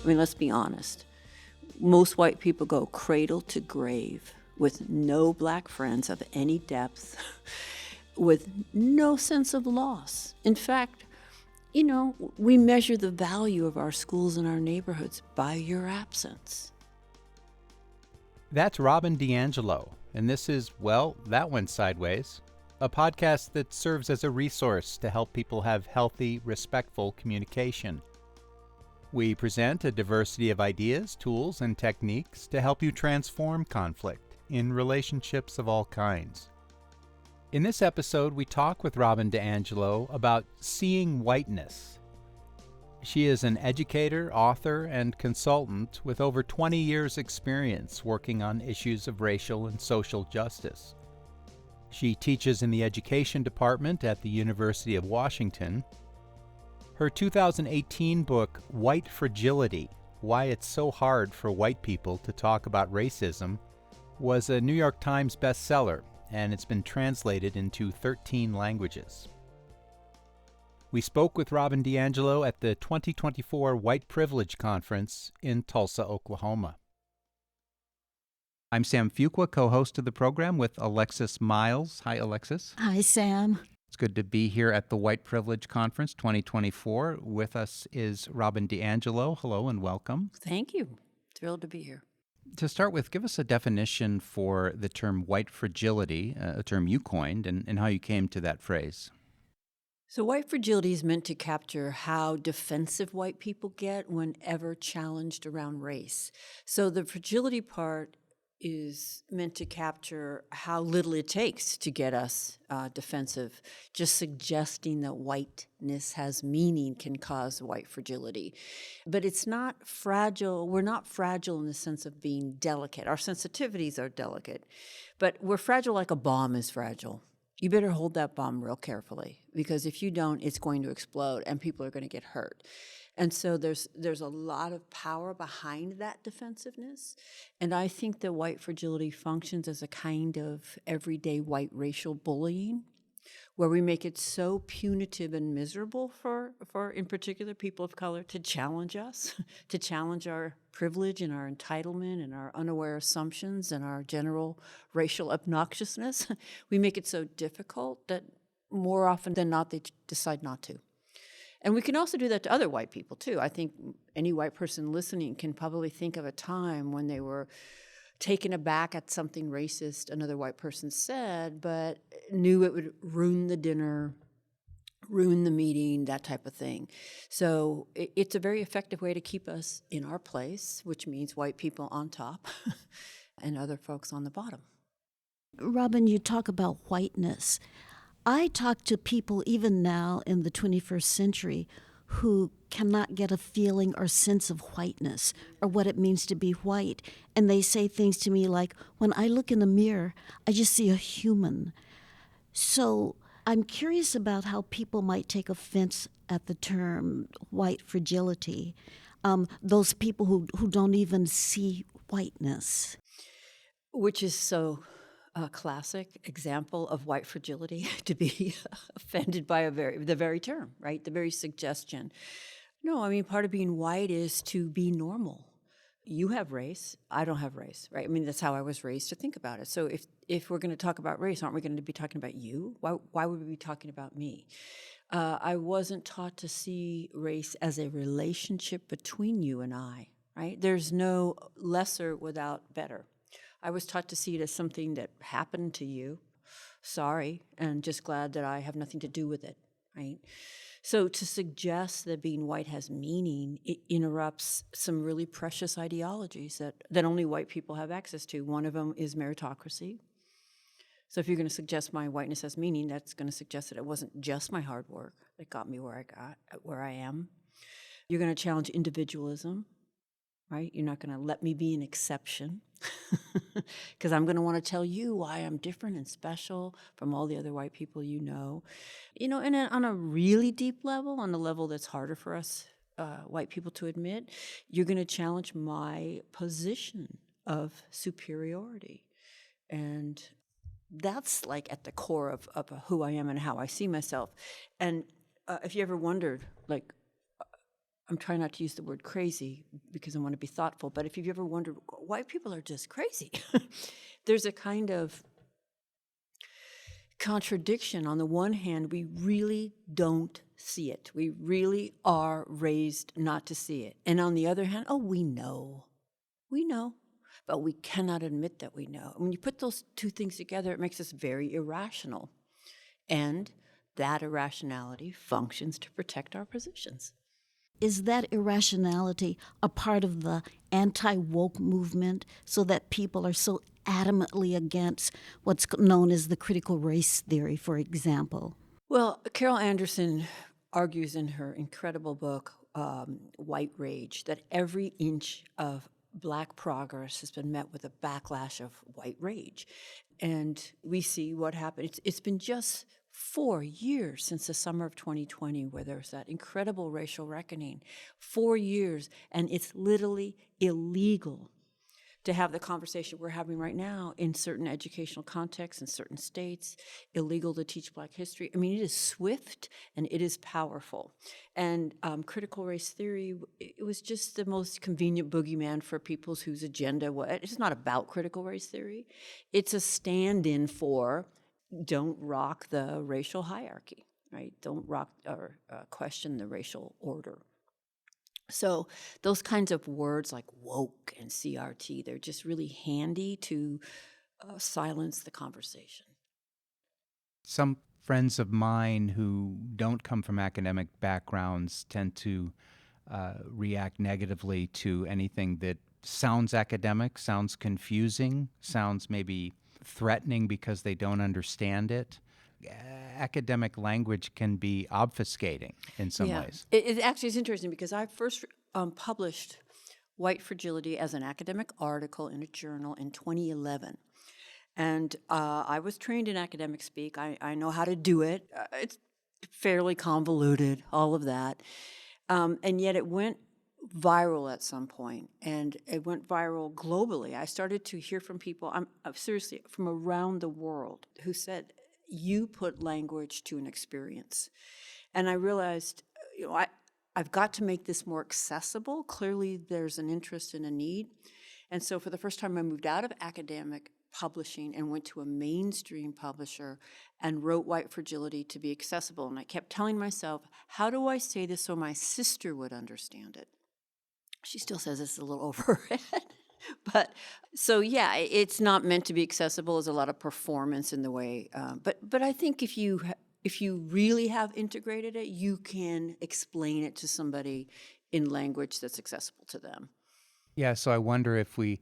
I mean, let's be honest. Most white people go cradle to grave with no black friends of any depth, with no sense of loss. In fact, we measure the value of our schools and our neighborhoods by your absence. That's Robin DiAngelo, and this is, well, That Went Sideways, a podcast that serves as a resource to help people have healthy, respectful communication. We present a diversity of ideas, tools, and techniques to help you transform conflict in relationships of all kinds. In this episode, we talk with Robin DiAngelo about seeing whiteness. She is an educator, author, and consultant with over 20 years' experience working on issues of racial and social justice. She teaches in the education department at the University of Washington. Her 2018 book, White Fragility: Why It's So Hard for White People to Talk About Racism, was a New York Times bestseller, and it's been translated into 13 languages. We spoke with Robin DiAngelo at the 2024 White Privilege Conference in Tulsa, Oklahoma. I'm Sam Fuqua, co-host of the program with Alexis Miles. Hi, Alexis. Hi, Sam. It's good to be here at the White Privilege Conference 2024. With us is Robin DiAngelo. Hello and welcome. Thank you. Thrilled to be here. To start with, give us a definition for the term white fragility, a term you coined, and how you came to that phrase. So white fragility is meant to capture how defensive white people get whenever challenged around race. So the fragility part is meant to capture how little it takes to get us defensive. Just suggesting that whiteness has meaning can cause white fragility. But it's not fragile. We're not fragile in the sense of being delicate. Our sensitivities are delicate. But we're fragile like a bomb is fragile. You better hold that bomb real carefully, because if you don't, it's going to explode and people are going to get hurt. And so there's a lot of power behind that defensiveness. And I think that white fragility functions as a kind of everyday white racial bullying, where we make it so punitive and miserable for in particular, people of color to challenge us, to challenge our privilege and our entitlement and our unaware assumptions and our general racial obnoxiousness. We make it so difficult that more often than not, they decide not to. And we can also do that to other white people, too. I think any white person listening can probably think of a time when they were taken aback at something racist another white person said, but knew it would ruin the dinner, ruin the meeting, that type of thing. So it's a very effective way to keep us in our place, which means white people on top and other folks on the bottom. Robin, you talk about whiteness. I talk to people even now in the 21st century who cannot get a feeling or sense of whiteness or what it means to be white. And they say things to me like, when I look in the mirror, I just see a human. So I'm curious about how people might take offense at the term white fragility, those people who don't even see whiteness. Which is so a classic example of white fragility, to be offended by the very term, right? The very suggestion. No, I mean, part of being white is to be normal. You have race, I don't have race, right? I mean, that's how I was raised to think about it. So if we're going to talk about race, aren't we going to be talking about you? Why would we be talking about me? I wasn't taught to see race as a relationship between you and I, right? There's no lesser without better. I was taught to see it as something that happened to you. Sorry, and just glad that I have nothing to do with it, right? So to suggest that being white has meaning, it interrupts some really precious ideologies that only white people have access to. One of them is meritocracy. So if you're going to suggest my whiteness has meaning, that's going to suggest that it wasn't just my hard work that got me where I am. You're going to challenge individualism, right? You're not going to let me be an exception, because I'm going to want to tell you why I'm different and special from all the other white people you know. And on a really deep level, on a level that's harder for us white people to admit, you're going to challenge my position of superiority. And that's like at the core of who I am and how I see myself. And if you ever wondered, like, I'm trying not to use the word crazy because I want to be thoughtful, but if you've ever wondered, white people are just crazy. There's a kind of contradiction. On the one hand, we really don't see it. We really are raised not to see it. And on the other hand, we know, but we cannot admit that we know. And when you put those two things together, it makes us very irrational. And that irrationality functions to protect our positions. Is that irrationality a part of the anti-woke movement so that people are so adamantly against what's known as the critical race theory, for example? Well, Carol Anderson argues in her incredible book, White Rage, that every inch of Black progress has been met with a backlash of white rage. And we see what happened. It's been just 4 years since the summer of 2020 where there was that incredible racial reckoning. 4 years, and it's literally illegal to have the conversation we're having right now in certain educational contexts in certain states, illegal to teach Black history. I mean, it is swift and it is powerful. And critical race theory, it was just the most convenient boogeyman for people's whose agenda was. It's not about critical race theory. It's a stand-in for don't rock the racial hierarchy, right? Don't rock or question the racial order. So those kinds of words like woke and CRT, they're just really handy to silence the conversation. Some friends of mine who don't come from academic backgrounds tend to react negatively to anything that sounds academic, sounds confusing, sounds maybe threatening because they don't understand it. Academic language can be obfuscating in some ways. It actually is interesting because I first published White Fragility as an academic article in a journal in 2011. And I was trained in academic speak. I know how to do it. It's fairly convoluted, all of that. And yet it went viral at some point, and it went viral globally. I started to hear from people, I'm seriously, from around the world who said, you put language to an experience. And I realized, I've got to make this more accessible. Clearly, there's an interest and a need. And so for the first time, I moved out of academic publishing and went to a mainstream publisher and wrote White Fragility to be accessible. And I kept telling myself, how do I say this so my sister would understand it? She still says it's a little over her head. But so, yeah, it's not meant to be accessible. There's a lot of performance in the way. But I think if you really have integrated it, you can explain it to somebody in language that's accessible to them. Yeah, so I wonder if we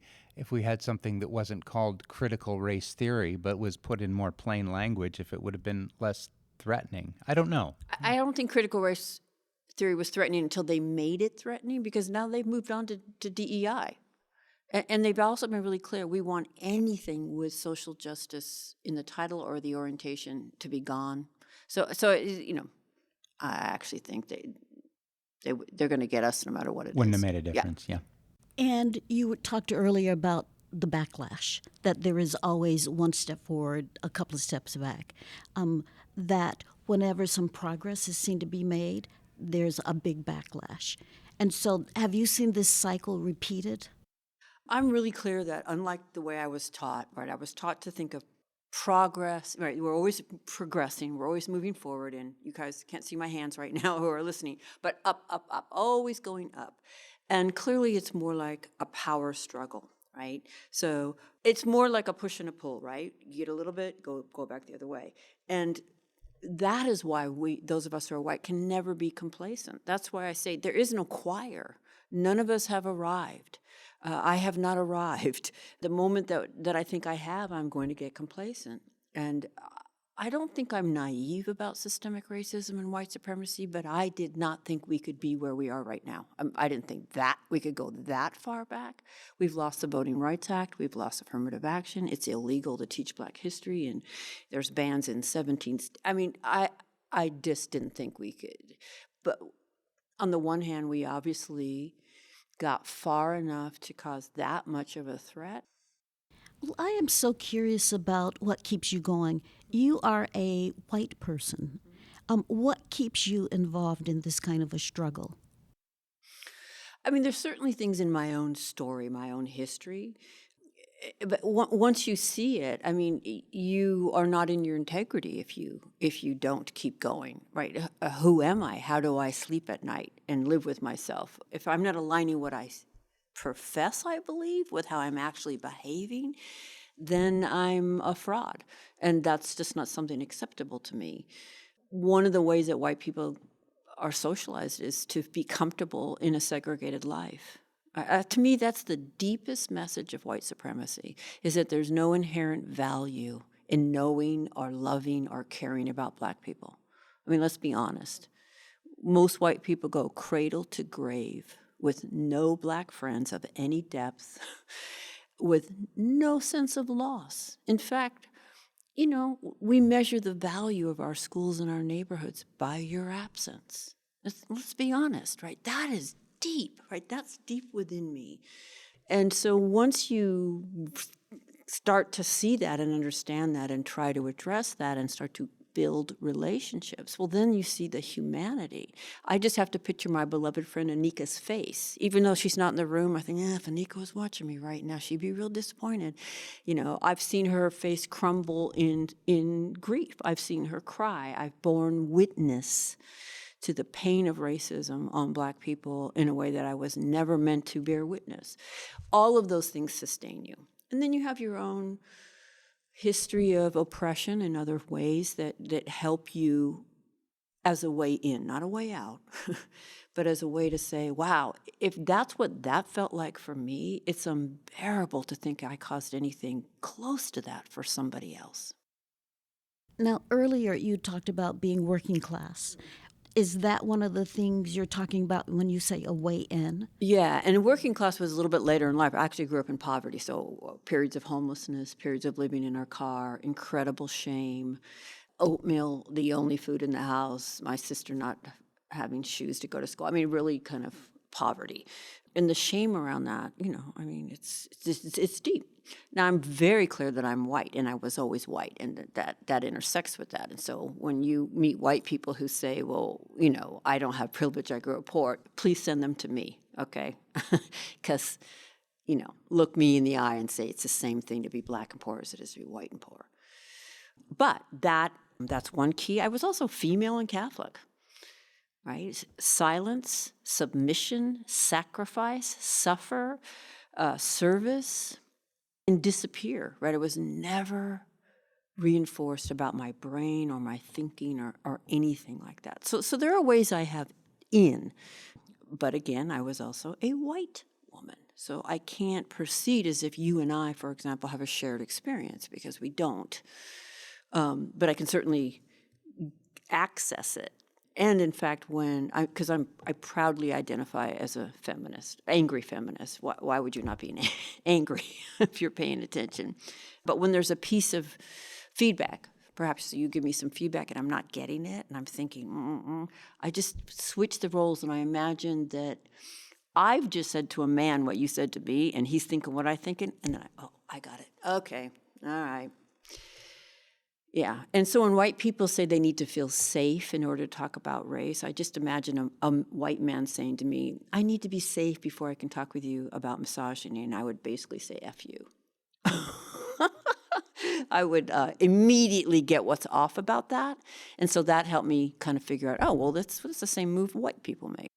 had something that wasn't called critical race theory, but was put in more plain language, if it would have been less threatening. I don't know. I don't think critical race theory was threatening until they made it threatening, because now they've moved on to DEI. And they've also been really clear, we want anything with social justice in the title or the orientation to be gone. So I actually think they're going to get us no matter what it is. Wouldn't have made a difference, yeah. And you talked earlier about the backlash, that there is always one step forward, a couple of steps back, that whenever some progress is seen to be made, there's a big backlash. And so have you seen this cycle repeated? I'm really clear that unlike the way I was taught, right, I was taught to think of progress, right, we're always progressing, we're always moving forward, and you guys can't see my hands right now who are listening, but up, up, up, always going up. And clearly it's more like a power struggle, right? So it's more like a push and a pull, right? You get a little bit, go back the other way. And that is why those of us who are white, can never be complacent. That's why I say there is no choir. None of us have arrived. I have not arrived. The moment that I think I have, I'm going to get complacent. And I don't think I'm naive about systemic racism and white supremacy, but I did not think we could be where we are right now. I didn't think that we could go that far back. We've lost the Voting Rights Act. We've lost affirmative action. It's illegal to teach Black history, and there's bans in 17 I just didn't think we could. But on the one hand, we obviously got far enough to cause that much of a threat. Well, I am so curious about what keeps you going. You are a white person. What keeps you involved in this kind of a struggle? I mean, there's certainly things in my own story, my own history. But once you see it, I mean, you are not in your integrity if you don't keep going, right? Who am I? How do I sleep at night and live with myself? If I'm not aligning what I profess I believe with how I'm actually behaving, then I'm a fraud, and that's just not something acceptable to me. One of the ways that white people are socialized is to be comfortable in a segregated life. To me, that's the deepest message of white supremacy, is that there's no inherent value in knowing or loving or caring about Black people. I mean, let's be honest. Most white people go cradle to grave with no Black friends of any depth, with no sense of loss. In fact, we measure the value of our schools and our neighborhoods by your absence. Let's be honest, right? That is deep, right? That's deep within me. And so once you start to see that and understand that and try to address that and start to build relationships, well, then you see the humanity. I just have to picture my beloved friend Anika's face. Even though she's not in the room, I think, if Anika was watching me right now, she'd be real disappointed. I've seen her face crumble in grief. I've seen her cry. I've borne witness to the pain of racism on Black people in a way that I was never meant to bear witness. All of those things sustain you. And then you have your own history of oppression in other ways that help you as a way in, not a way out, but as a way to say, wow, if that's what that felt like for me, it's unbearable to think I caused anything close to that for somebody else. Now, earlier you talked about being working class. Is that one of the things you're talking about when you say a way in? Yeah, and working class was a little bit later in life. I actually grew up in poverty, so periods of homelessness, periods of living in our car, incredible shame, oatmeal, the only food in the house, my sister not having shoes to go to school. I mean, really kind of poverty. And the shame around that, it's deep. Now, I'm very clear that I'm white, and I was always white, and that intersects with that. And so when you meet white people who say, well, I don't have privilege, I grew up poor, please send them to me, okay? Because, look me in the eye and say it's the same thing to be Black and poor as it is to be white and poor. But that's one key. I was also female and Catholic. Right? Silence, submission, sacrifice, suffer, service, and disappear, right? It was never reinforced about my brain or my thinking or anything like that. So there are ways I have in, but again, I was also a white woman. So I can't proceed as if you and I, for example, have a shared experience, because we don't. But I can certainly access it. And in fact, because I proudly identify as a feminist, angry feminist. Why would you not be angry if you're paying attention? But when there's a piece of feedback, perhaps you give me some feedback and I'm not getting it, and I'm thinking, I just switch the roles, and I imagine that I've just said to a man what you said to me, and he's thinking what I'm thinking, and then I got it. Okay, all right. Yeah, and so when white people say they need to feel safe in order to talk about race, I just imagine a white man saying to me, I need to be safe before I can talk with you about misogyny, and I would basically say, F you. I would immediately get what's off about that, and so that helped me kind of figure out, well, that's the same move white people make.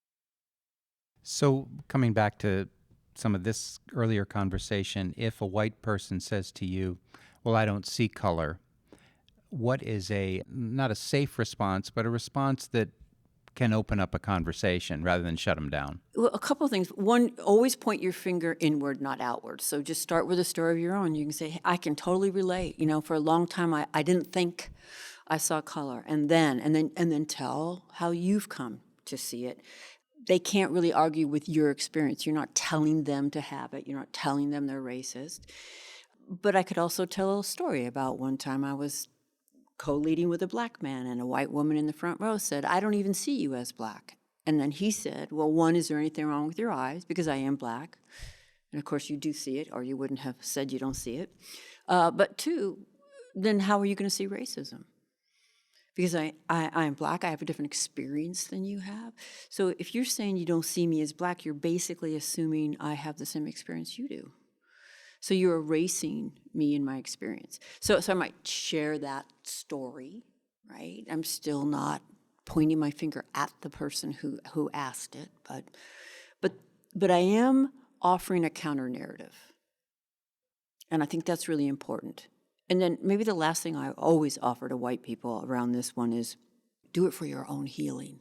So coming back to some of this earlier conversation, if a white person says to you, well, I don't see color, what is not a safe response, but a response that can open up a conversation rather than shut them down? Well, a couple of things. One, always point your finger inward, not outward. So just start with a story of your own. You can say, hey, I can totally relate. For a long time, I didn't think I saw color. And then tell how you've come to see it. They can't really argue with your experience. You're not telling them to have it. You're not telling them they're racist. But I could also tell a story about one time I was co-leading with a Black man, and a white woman in the front row said, I don't even see you as Black. And then he said, well, one, is there anything wrong with your eyes? Because I am Black. And of course you do see it, or you wouldn't have said you don't see it. But two, then how are you going to see racism? because I'm Black. I have a different experience than you have. So if you're saying you don't see me as Black, you're basically assuming I have the same experience you do. So you're erasing me and my experience. So I might share that story, right? I'm still not pointing my finger at the person who asked it, but I am offering a counter narrative. And I think that's really important. And then maybe the last thing I always offer to white people around this one is do it for your own healing,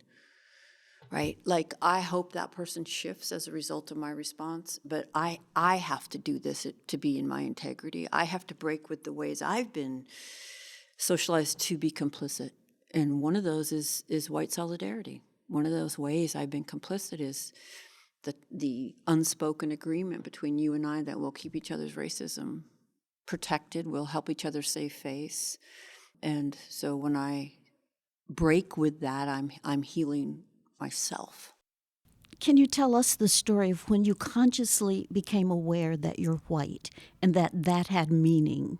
right? Like, I hope that person shifts as a result of my response, but I have to do this to be in my integrity. I have to break with the ways I've been socialized to be complicit. And one of those is white solidarity. One of those ways I've been complicit is the unspoken agreement between you and I that we'll keep each other's racism protected, we'll help each other save face. And so when I break with that, I'm healing myself. Can you tell us the story of when you consciously became aware that you're white and that had meaning?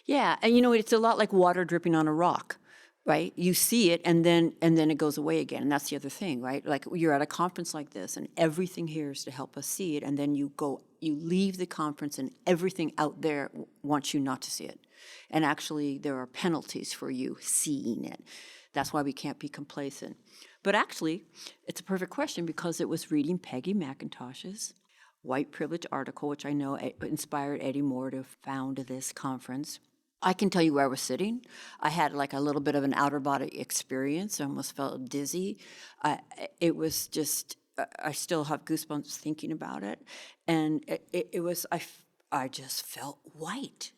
Yeah, and it's a lot like water dripping on a rock, right? You see it, and then it goes away again, and that's the other thing, right? Like, you're at a conference like this, and everything here is to help us see it, and then you leave the conference, and everything out there wants you not to see it. And actually, there are penalties for you seeing it. That's why we can't be complacent. But actually, it's a perfect question because it was reading Peggy McIntosh's white privilege article, which I know inspired Eddie Moore to found this conference. I can tell you where I was sitting. I had like a little bit of an outer body experience. I almost felt dizzy. It was just, I still have goosebumps thinking about it. And it was, I just felt white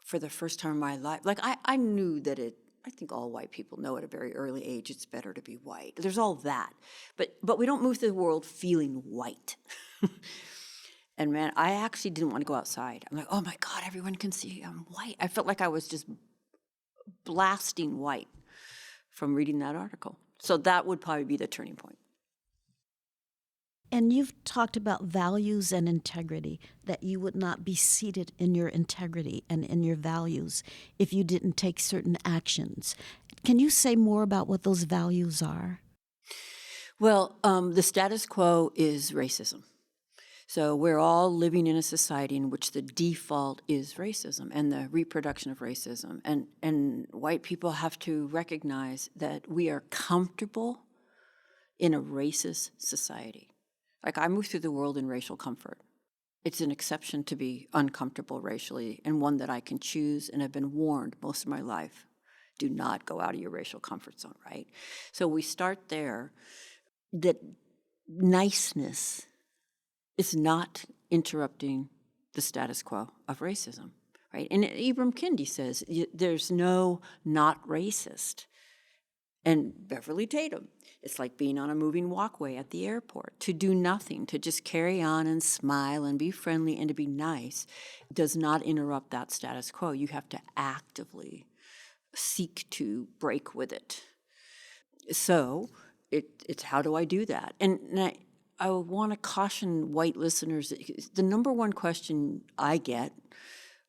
for the first time in my life. Like, I knew that I think all white people know at a very early age it's better to be white. There's all that. But we don't move through the world feeling white. And man, I actually didn't want to go outside. I'm like, oh my God, everyone can see I'm white. I felt like I was just blasting white from reading that article. So that would probably be the turning point. And you've talked about values and integrity, that you would not be seated in your integrity and in your values if you didn't take certain actions. Can you say more about what those values are? Well, the status quo is racism. So we're all living in a society in which the default is racism and the reproduction of racism. And white people have to recognize that we are comfortable in a racist society. Like, I move through the world in racial comfort. It's an exception to be uncomfortable racially, and one that I can choose and have been warned most of my life. Do not go out of your racial comfort zone, right? So we start there, that niceness is not interrupting the status quo of racism, right? And Ibram Kendi says there's no not racist. And Beverly Tatum, it's like being on a moving walkway at the airport. To do nothing, to just carry on and smile and be friendly and to be nice does not interrupt that status quo. You have to actively seek to break with it. So it's how do I do that? And I want to caution white listeners, the number one question I get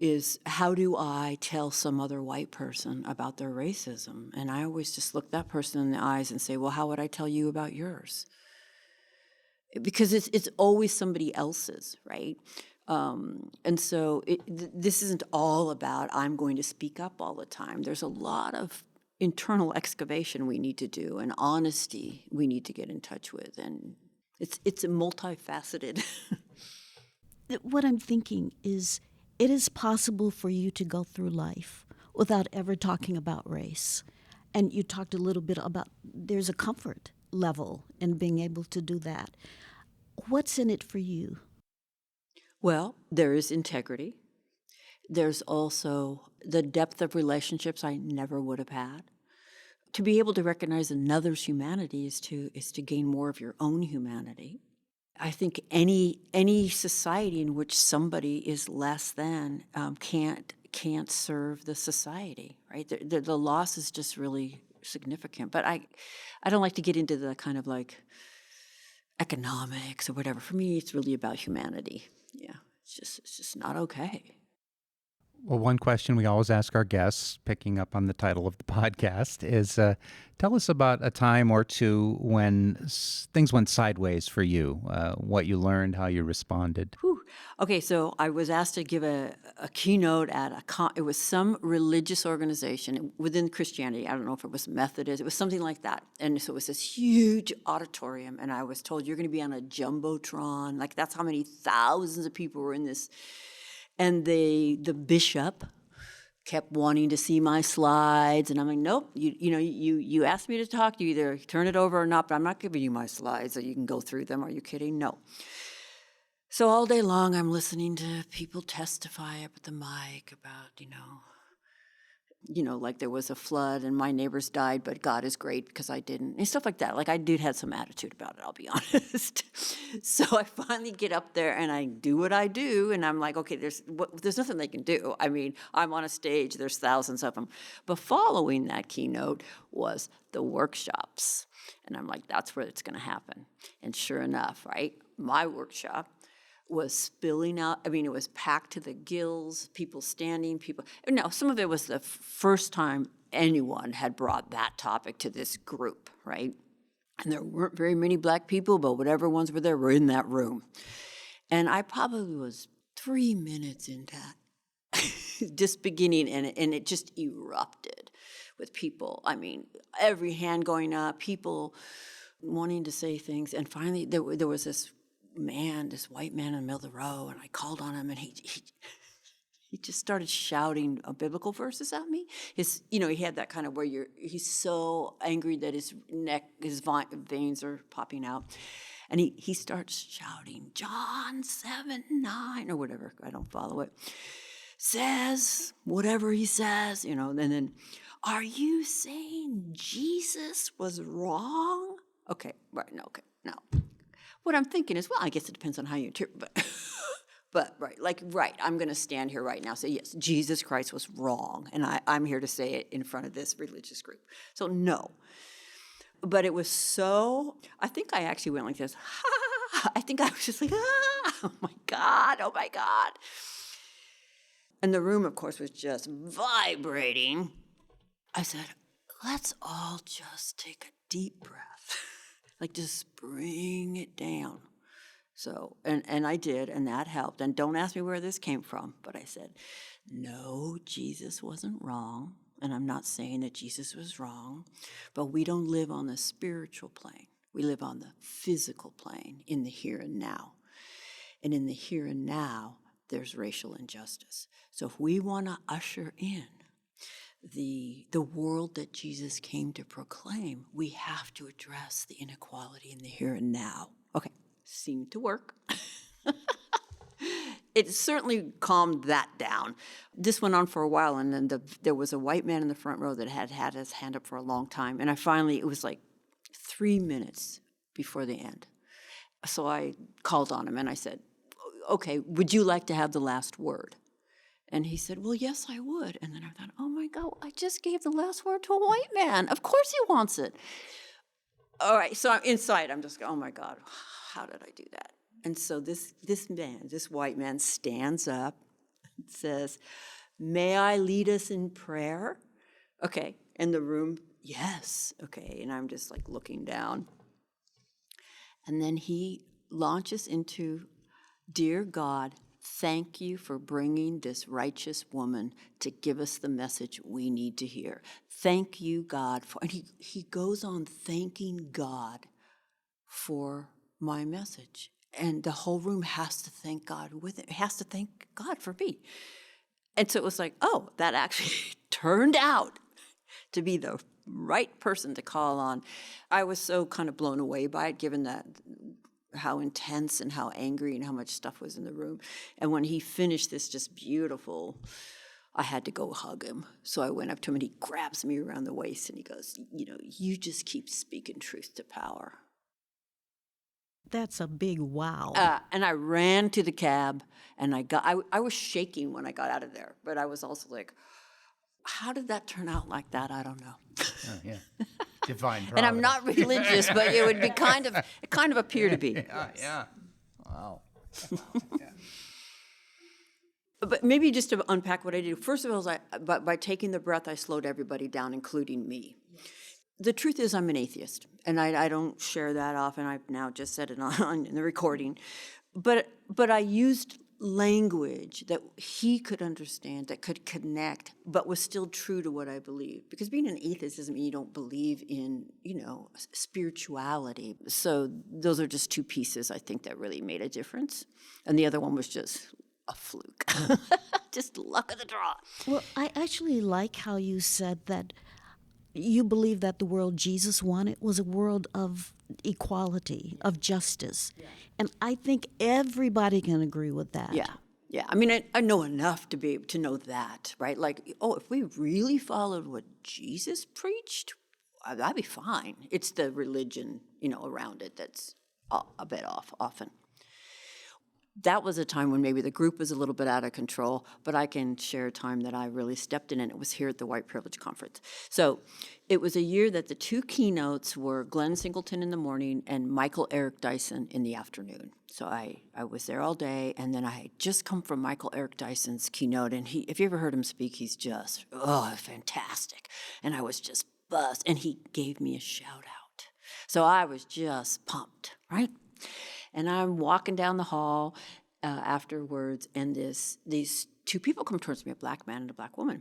is, how do I tell some other white person about their racism? And I always just look that person in the eyes and say, well, how would I tell you about yours? Because it's always somebody else's, right? And so this isn't all about I'm going to speak up all the time. There's a lot of internal excavation we need to do, and honesty we need to get in touch with. And it's multifaceted. What I'm thinking is, it is possible for you to go through life without ever talking about race. And you talked a little bit about there's a comfort level in being able to do that. What's in it for you? Well, there is integrity. There's also the depth of relationships I never would have had. To be able to recognize another's humanity is to gain more of your own humanity. I think any society in which somebody is less than can't serve the society, right? The loss is just really significant. But I don't like to get into the kind of like economics or whatever. For me, it's really about humanity. Yeah, it's just not okay. Well, one question we always ask our guests, picking up on the title of the podcast, is tell us about a time or two when things went sideways for you, what you learned, how you responded. Whew. Okay, so I was asked to give a keynote at it was some religious organization within Christianity. I don't know if it was Methodist. It was something like that. And so it was this huge auditorium, and I was told, you're going to be on a jumbotron. Like, that's how many thousands of people were in this. And the bishop kept wanting to see my slides, and I'm like, nope, you asked me to talk, you either turn it over or not, but I'm not giving you my slides so you can go through them. Are you kidding? No. So all day long, I'm listening to people testify up at the mic about, like there was a flood and my neighbors died, but God is great because I didn't, and stuff like that. Like, I did have some attitude about it, I'll be honest. So I finally get up there and I do what I do, and I'm like, okay, there's nothing they can do. I mean, I'm on a stage, there's thousands of them. But following that keynote was the workshops. And I'm like, that's where it's going to happen. And sure enough, right, my workshop was spilling out. I mean, it was packed to the gills, people standing, Now, some of it was the first time anyone had brought that topic to this group, right? And there weren't very many Black people, but whatever ones were there were in that room. And I probably was 3 minutes into just beginning, and it just erupted with people. I mean, every hand going up, people wanting to say things. And finally, there was this white man in the middle of the row, and I called on him, and he just started shouting biblical verses at me. He had that kind of where he's so angry that his veins are popping out. And he starts shouting, John 7:9, or whatever, I don't follow it, says, whatever he says, and then, are you saying Jesus was wrong? Okay, right, no, okay, no. What I'm thinking is, well, I guess it depends on how you interpret, but right, I'm going to stand here right now and say, yes, Jesus Christ was wrong, and I'm here to say it in front of this religious group. So no. But it was so, I think I actually went like this, I think I was just like, oh my God. And the room, of course, was just vibrating. I said, let's all just take a deep breath. Like, just bring it down. So, and I did, and that helped. And don't ask me where this came from, but I said, no, Jesus wasn't wrong. And I'm not saying that Jesus was wrong, but we don't live on the spiritual plane. We live on the physical plane, in the here and now. And in the here and now, there's racial injustice. So if we want to usher in the world that Jesus came to proclaim, we have to address the inequality in the here and now. Okay, seemed to work. It certainly calmed that down. This went on for a while, and then there was a white man in the front row that had his hand up for a long time, and it was like 3 minutes before the end. So I called on him, and I said, okay, would you like to have the last word? And he said, well, yes, I would. And then I thought, oh, my God, I just gave the last word to a white man. Of course he wants it. All right, so inside, I'm just going, oh, my God, how did I do that? And so this white man, stands up and says, may I lead us in prayer? Okay, and the room, yes. Okay, and I'm just like looking down. And then he launches into, dear God, thank you for bringing this righteous woman to give us the message we need to hear. Thank you, God, and he goes on thanking God for my message. And the whole room has to thank God with it. It has to thank God for me. And so it was like, oh, that actually turned out to be the right person to call on. I was so kind of blown away by it, given that how intense and how angry and how much stuff was in the room. And when he finished this just beautiful, I had to go hug him. So I went up to him and he grabs me around the waist and he goes, you just keep speaking truth to power. That's a big wow. And I ran to the cab, and I was shaking when I got out of there, but I was also like, how did that turn out like that? I don't know. Oh, yeah. Divine providence. And I'm not religious, but it would be it kind of appear to be. Yeah. Wow. But maybe just to unpack what I did. First of all, by taking the breath, I slowed everybody down, including me. The truth is I'm an atheist, and I don't share that often. I've now just said it on in the recording. But I used language that he could understand, that could connect, but was still true to what I believe. Because being an atheist doesn't mean you don't believe in, spirituality. So those are just two pieces, I think, that really made a difference. And the other one was just a fluke. Just luck of the draw. Well, I actually like how you said that you believe that the world Jesus wanted was a world of equality, of justice. Yeah. And I think everybody can agree with that. Yeah. Yeah. I mean, I know enough to be able to know that, right? Like, if we really followed what Jesus preached, that'd be fine. It's the religion, around it that's a bit off often. That was a time when maybe the group was a little bit out of control, but I can share a time that I really stepped in, and it was here at the White Privilege Conference. So it was a year that the two keynotes were Glenn Singleton in the morning and Michael Eric Dyson in the afternoon. So I was there all day, and then I had just come from Michael Eric Dyson's keynote, and if you ever heard him speak, he's just, fantastic. And I was just buzzed, and he gave me a shout out. So I was just pumped, right? And I'm walking down the hall afterwards, and these two people come towards me, a black man and a black woman.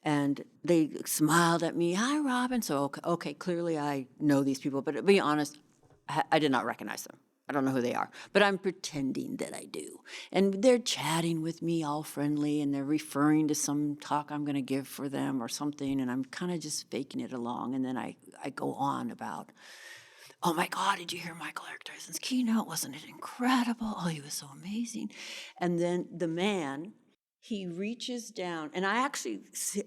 And they smiled at me, "Hi, Robin." So, okay, clearly I know these people. But to be honest, I did not recognize them. I don't know who they are. But I'm pretending that I do. And they're chatting with me all friendly, and they're referring to some talk I'm going to give for them or something. And I'm kind of just faking it along. And then I go on about, "Oh my God, did you hear Michael Eric Dyson's keynote? Wasn't it incredible? Oh, he was so amazing." And then the man, he reaches down, and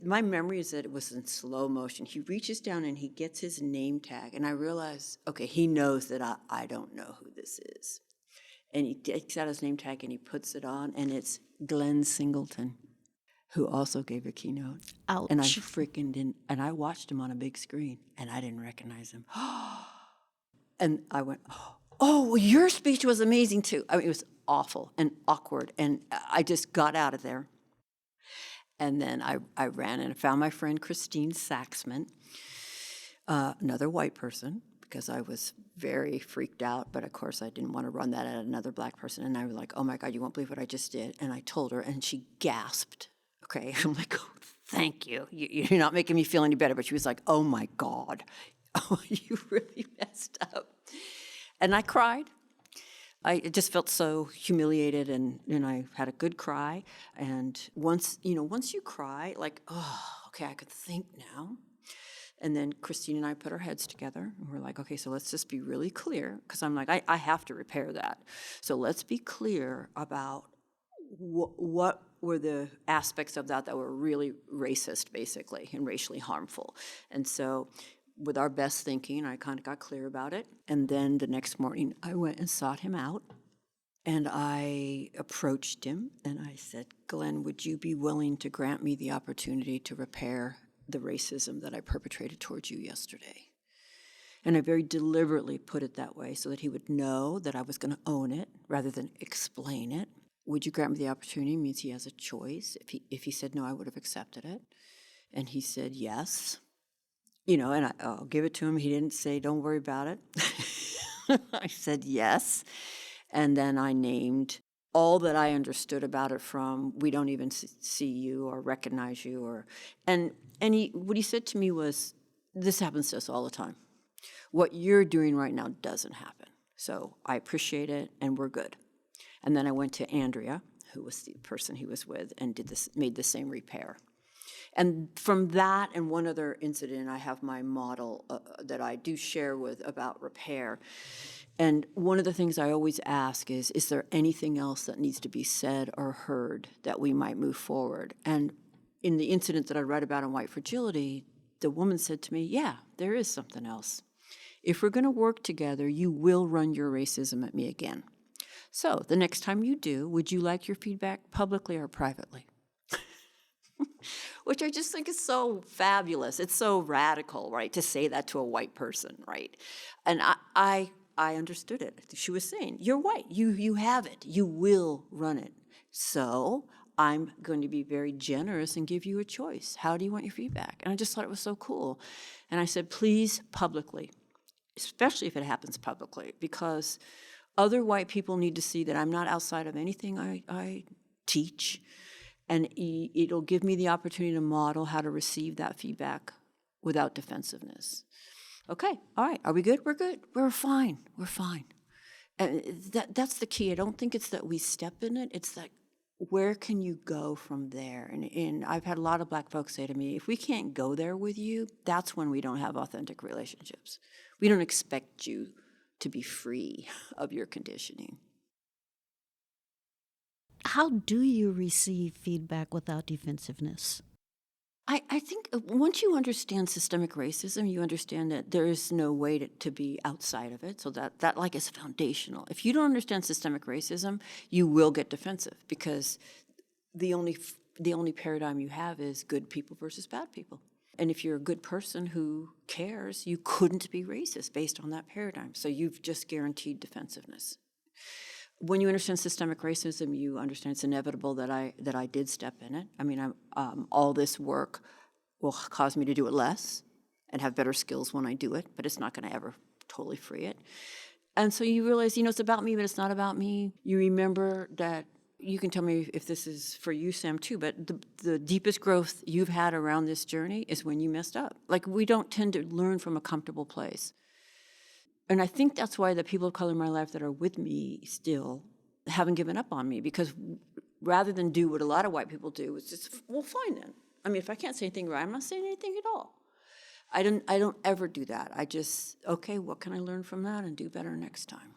my memory is that it was in slow motion. He reaches down and he gets his name tag, and I realize, okay, he knows that I don't know who this is. And he takes out his name tag and he puts it on, and it's Glenn Singleton, who also gave a keynote. Ouch. And I freaking didn't, and I watched him on a big screen, and I didn't recognize him. And I went, "Oh, well, your speech was amazing too." I mean, it was awful and awkward, and I just got out of there. And then I ran and found my friend Christine Saxman, another white person, because I was very freaked out. But of course, I didn't want to run that at another black person. And I was like, "Oh my God, you won't believe what I just did." And I told her, and she gasped. Okay, I'm like, "Oh, thank you. You're not making me feel any better." But she was like, "Oh my God. Oh, you really messed up." And I cried. I just felt so humiliated, and I had a good cry. And once you cry, like, "Oh, okay, I could think now." And then Christine and I put our heads together, and we're like, "Okay, so let's just be really clear," because I'm like, I have to repair that. So let's be clear about what were the aspects of that were really racist, basically, and racially harmful. And so with our best thinking, I kind of got clear about it. And then the next morning, I went and sought him out. And I approached him, and I said, "Glenn, would you be willing to grant me the opportunity to repair the racism that I perpetrated towards you yesterday?" And I very deliberately put it that way so that he would know that I was going to own it rather than explain it. "Would you grant me the opportunity?" Means he has a choice. If he said no, I would have accepted it. And he said yes. And I'll give it to him. He didn't say, "Don't worry about it." I said yes. And then I named all that I understood about it, from "we don't even see you or recognize you." And what he said to me was, "This happens to us all the time. What you're doing right now doesn't happen. So I appreciate it, and we're good." And then I went to Andrea, who was the person he was with, and made the same repair. And from that and one other incident, I have my model that I do share about repair. And one of the things I always ask is there anything else that needs to be said or heard that we might move forward? And in the incident that I read about in White Fragility, the woman said to me, "Yeah, there is something else. If we're going to work together, you will run your racism at me again. So the next time you do, would you like your feedback publicly or privately?" Which I just think is so fabulous. It's so radical, right, to say that to a white person, right? And I understood it. She was saying, "You're white. You have it. You will run it. So I'm going to be very generous and give you a choice. How do you want your feedback? And I just thought it was so cool. And I said, please, publicly, especially if it happens publicly, because other white people need to see that I'm not outside of anything I teach, and it'll give me the opportunity to model how to receive that feedback without defensiveness. Okay, all right, are we good? We're good. We're fine. We're fine. And that's the key. I don't think it's that we step in it. It's that where can you go from there? And I've had a lot of Black folks say to me, if we can't go there with you, that's when we don't have authentic relationships. We don't expect you to be free of your conditioning. How do you receive feedback without defensiveness? I think once you understand systemic racism, you understand that there is no way to be outside of it. So that like is foundational. If you don't understand systemic racism, you will get defensive, because the only paradigm you have is good people versus bad people. And if you're a good person who cares, you couldn't be racist based on that paradigm. So you've just guaranteed defensiveness. When you understand systemic racism, you understand it's inevitable that I did step in it. I mean, all this work will cause me to do it less and have better skills when I do it, but it's not going to ever totally free it. And so you realize, it's about me, but it's not about me. You remember that. You can tell me if this is for you, Sam, too, but the deepest growth you've had around this journey is when you messed up. Like, we don't tend to learn from a comfortable place. And I think that's why the people of color in my life that are with me still haven't given up on me, because rather than do what a lot of white people do, it's just, well, fine then. I mean, if I can't say anything right, I'm not saying anything at all. I don't ever do that. I just, okay, what can I learn from that and do better next time?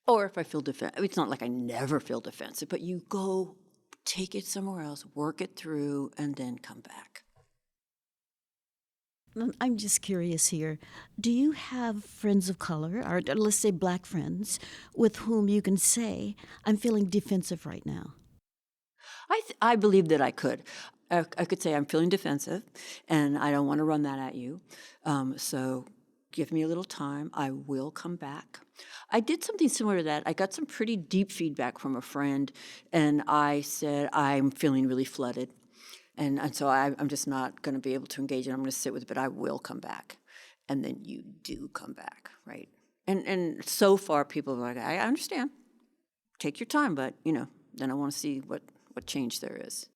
Or if I feel defensive, it's not like I never feel defensive, but you go take it somewhere else, work it through, and then come back. I'm just curious here. Do you have friends of color, or let's say Black friends, with whom you can say, I'm feeling defensive right now? I believe that I could. I could say I'm feeling defensive, and I don't want to run that at you. So give me a little time. I will come back. I did something similar to that. I got some pretty deep feedback from a friend, and I said, I'm feeling really flooded. And so I'm just not going to be able to engage, and I'm going to sit with it, but I will come back. And then you do come back, right? And so far, people are like, I understand. Take your time, but, then I want to see what change there is.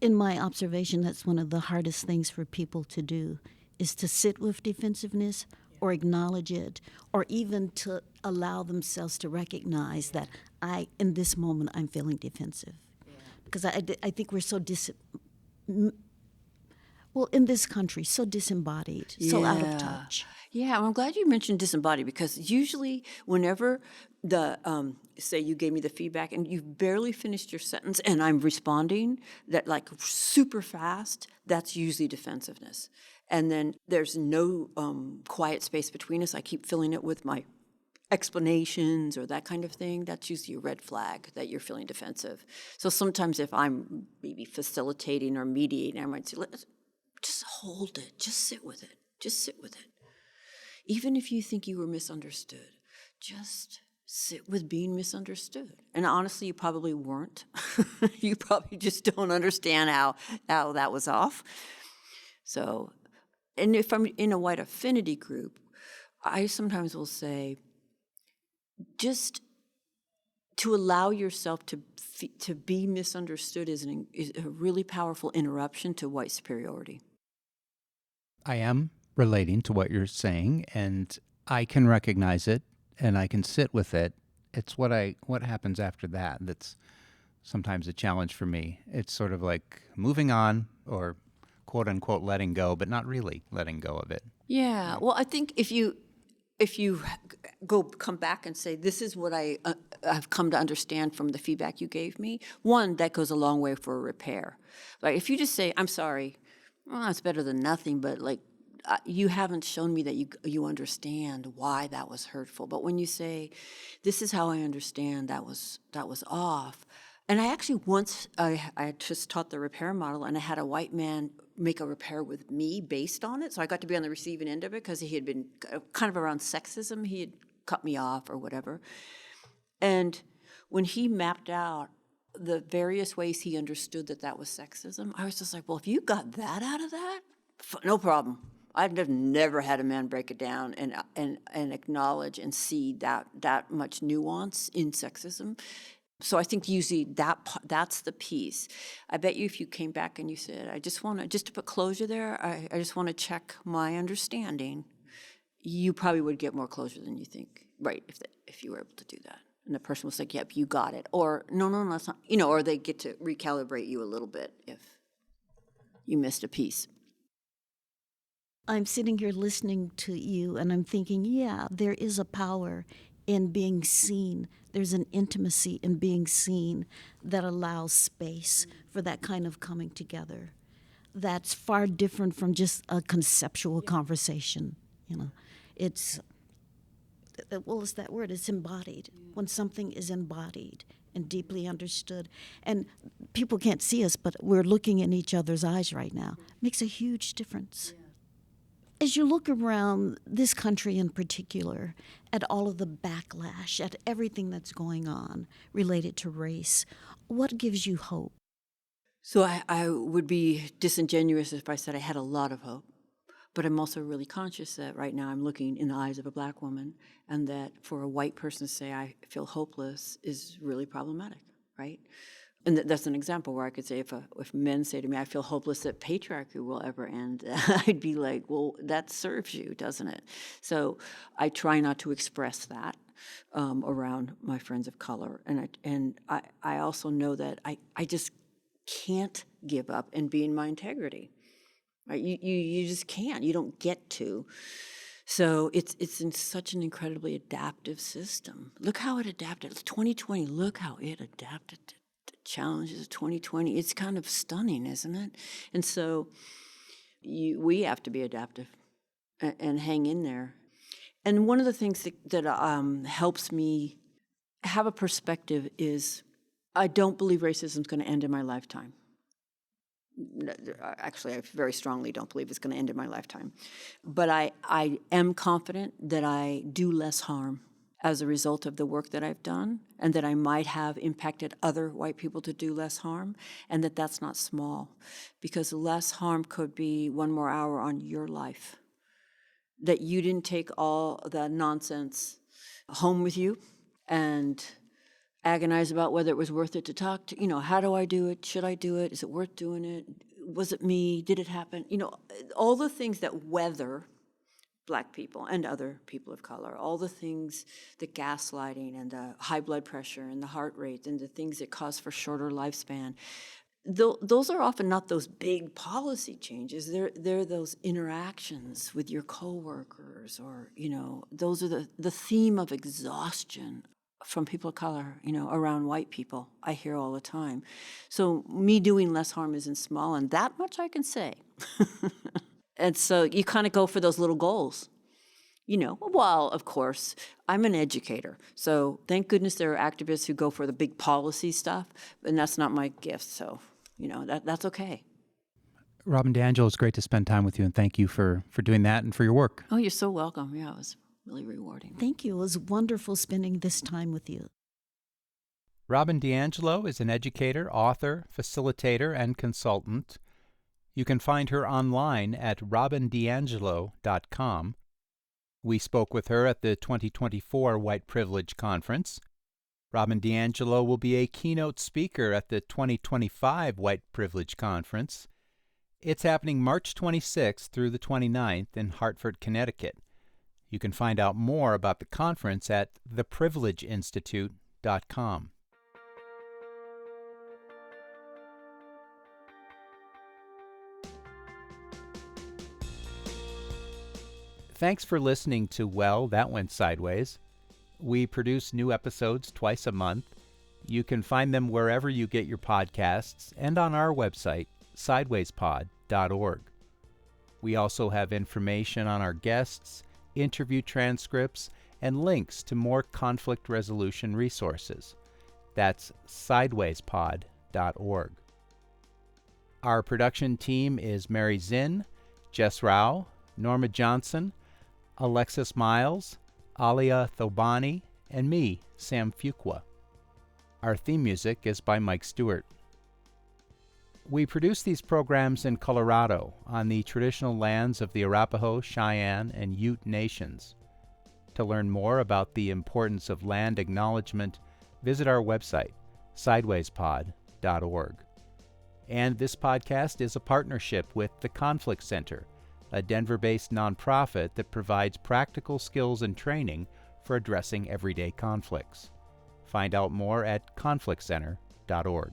In my observation, that's one of the hardest things for people to do, is to sit with defensiveness or acknowledge it, or even to allow themselves to recognize that in this moment, I'm feeling defensive. Because I think we're so in this country, so disembodied, so out of touch. Yeah, well, I'm glad you mentioned disembodied, because usually whenever say you gave me the feedback and you've barely finished your sentence and I'm responding that like super fast, that's usually defensiveness. And then there's no quiet space between us. I keep filling it with my explanations or that kind of thing. That's usually a red flag that you're feeling defensive. So sometimes if I'm maybe facilitating or mediating, I might say, just hold it, just sit with it, just sit with it. Even if you think you were misunderstood, just sit with being misunderstood. And honestly, you probably weren't. You probably just don't understand how that was off. So, and if I'm in a white affinity group, I sometimes will say, just to allow yourself to be misunderstood is a really powerful interruption to white superiority. I am relating to what you're saying, and I can recognize it, and I can sit with it. It's what happens after that that's sometimes a challenge for me. It's sort of like moving on, or quote unquote letting go, but not really letting go of it. Yeah. Well, I think if you come back and say, this is what I've come to understand from the feedback you gave me, one, that goes a long way for a repair. Like, if you just say, I'm sorry, well, that's better than nothing, but like, you haven't shown me that you understand why that was hurtful. But when you say, this is how I understand that was off. And I actually once, I just taught the repair model, and I had a white man make a repair with me based on it. So I got to be on the receiving end of it, because he had been kind of around sexism. He had cut me off or whatever. And when he mapped out the various ways he understood that that was sexism, I was just like, well, if you got that out of that, no problem. I've never had a man break it down and acknowledge and see that much nuance in sexism. So I think usually that's the piece. I bet you if you came back and you said, I just want to, just to put closure there, I just want to check my understanding, you probably would get more closure than you think, right, if you were able to do that. And the person was like, yep, you got it. Or, no, that's not, or they get to recalibrate you a little bit if you missed a piece. I'm sitting here listening to you, and I'm thinking, yeah, there is a power in being seen. There's an intimacy in being seen that allows space for that kind of coming together. That's far different from just a conceptual conversation. It's that word? It's embodied. When something is embodied and deeply understood, and people can't see us, but we're looking in each other's eyes right now. Makes a huge difference. As you look around this country in particular, at all of the backlash, at everything that's going on related to race, what gives you hope? So I would be disingenuous if I said I had a lot of hope. But I'm also really conscious that right now I'm looking in the eyes of a black woman, and that for a white person to say I feel hopeless is really problematic, right? And that's an example where I could say if men say to me, I feel hopeless that patriarchy will ever end, I'd be like, well, that serves you, doesn't it? So I try not to express that around my friends of color. And I also know that I just can't give up and be in my integrity. Right? You just can't. You don't get to. So it's in such an incredibly adaptive system. Look how it adapted. 2020, look how it adapted to challenges of 2020. It's kind of stunning, isn't it? And so we have to be adaptive and hang in there. And one of the things that helps me have a perspective is I don't believe racism is going to end in my lifetime. Actually, I very strongly don't believe it's going to end in my lifetime. But I am confident that I do less harm as a result of the work that I've done, and that I might have impacted other white people to do less harm, and that's not small, because less harm could be one more hour on your life, that you didn't take all the nonsense home with you and agonize about whether it was worth it to talk to, how do I do it? Should I do it? Is it worth doing it? Was it me? Did it happen? All the things that weather Black people and other people of color, all the things, the gaslighting and the high blood pressure and the heart rate and the things that cause for shorter lifespan, those are often not those big policy changes. They're those interactions with your coworkers, or, those are the theme of exhaustion from people of color, around white people, I hear all the time. So me doing less harm isn't small, and that much I can say. And so you kind of go for those little goals. Well, of course, I'm an educator. So thank goodness there are activists who go for the big policy stuff, and that's not my gift. So, that's okay. Robin DiAngelo, it's great to spend time with you, and thank you for doing that and for your work. Oh, you're so welcome. Yeah, it was really rewarding. Thank you. It was wonderful spending this time with you. Robin DiAngelo is an educator, author, facilitator, and consultant. You can find her online at robindiangelo.com. We spoke with her at the 2024 White Privilege Conference. Robin DiAngelo will be a keynote speaker at the 2025 White Privilege Conference. It's happening March 26th through the 29th in Hartford, Connecticut. You can find out more about the conference at theprivilegeinstitute.com. Thanks for listening to Well, That Went Sideways. We produce new episodes twice a month. You can find them wherever you get your podcasts and on our website, sidewayspod.org. We also have information on our guests, interview transcripts, and links to more conflict resolution resources. That's sidewayspod.org. Our production team is Mary Zinn, Jess Rao, Norma Johnson, Alexis Miles, Alia Thobani, and me, Sam Fuqua. Our theme music is by Mike Stewart. We produce these programs in Colorado on the traditional lands of the Arapaho, Cheyenne, and Ute nations. To learn more about the importance of land acknowledgement, visit our website, sidewayspod.org. And this podcast is a partnership with the Conflict Center, a Denver-based nonprofit that provides practical skills and training for addressing everyday conflicts. Find out more at conflictcenter.org.